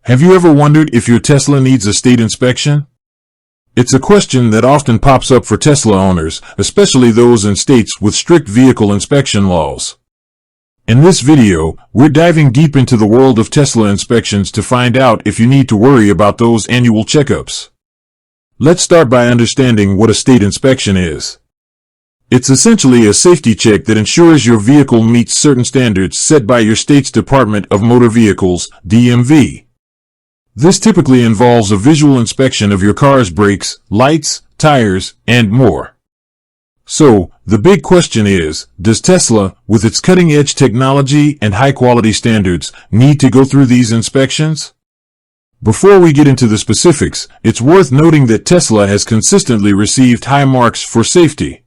Have you ever wondered if your Tesla needs a state inspection? It's a question that often pops up for Tesla owners, especially those in states with strict vehicle inspection laws. In this video, we're diving deep into the world of Tesla inspections to find out if you need to worry about those annual checkups. Let's start by understanding what a state inspection is. It's essentially a safety check that ensures your vehicle meets certain standards set by your state's Department of Motor Vehicles, DMV. This typically involves a visual inspection of your car's brakes, lights, tires, and more. So, the big question is, does Tesla, with its cutting-edge technology and high-quality standards, need to go through these inspections? Before we get into the specifics, it's worth noting that Tesla has consistently received high marks for safety.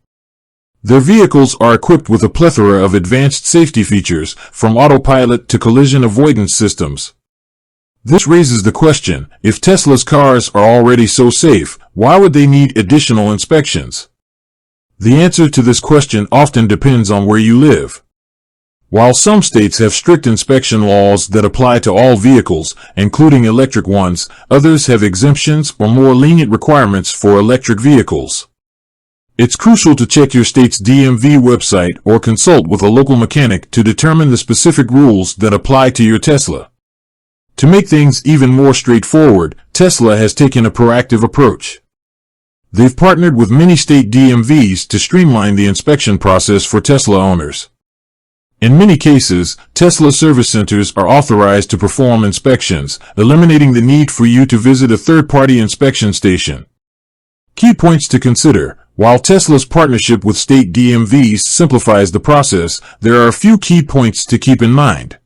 Their vehicles are equipped with a plethora of advanced safety features, from autopilot to collision avoidance systems. This raises the question, if Tesla's cars are already so safe, why would they need additional inspections? The answer to this question often depends on where you live. While some states have strict inspection laws that apply to all vehicles, including electric ones, others have exemptions or more lenient requirements for electric vehicles. It's crucial to check your state's DMV website or consult with a local mechanic to determine the specific rules that apply to your Tesla. To make things even more straightforward, Tesla has taken a proactive approach. They've partnered with many state DMVs to streamline the inspection process for Tesla owners. In many cases, Tesla service centers are authorized to perform inspections, eliminating the need for you to visit a third-party inspection station. Key points to consider. While Tesla's partnership with state DMVs simplifies the process, there are a few key points to keep in mind.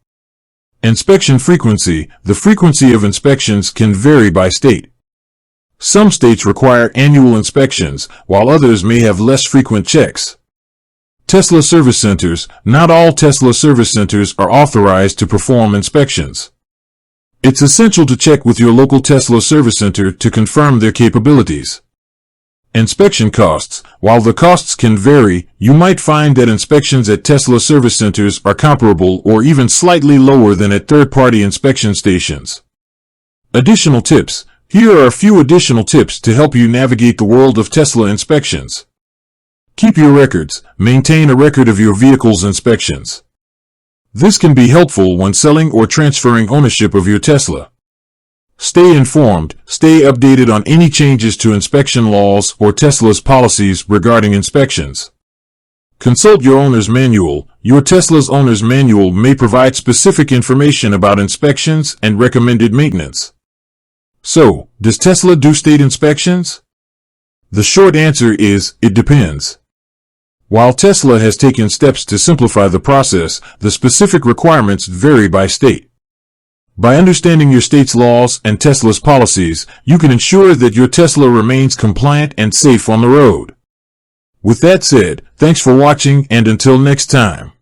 Inspection frequency. The frequency of inspections can vary by state. Some states require annual inspections, while others may have less frequent checks. Tesla service centers. Not all Tesla service centers are authorized to perform inspections. It's essential to check with your local Tesla service center to confirm their capabilities. Inspection costs. While the costs can vary, you might find that inspections at Tesla service centers are comparable or even slightly lower than at third-party inspection stations. Additional tips. Here are a few additional tips to help you navigate the world of Tesla inspections. Keep your records. Maintain a record of your vehicle's inspections. This can be helpful when selling or transferring ownership of your Tesla. Stay informed. Stay updated on any changes to inspection laws or Tesla's policies regarding inspections. Consult your owner's manual. Your Tesla's owner's manual may provide specific information about inspections and recommended maintenance. So, does Tesla do state inspections? The short answer is, it depends. While Tesla has taken steps to simplify the process, the specific requirements vary by state. By understanding your state's laws and Tesla's policies, you can ensure that your Tesla remains compliant and safe on the road. With that said, thanks for watching, and until next time.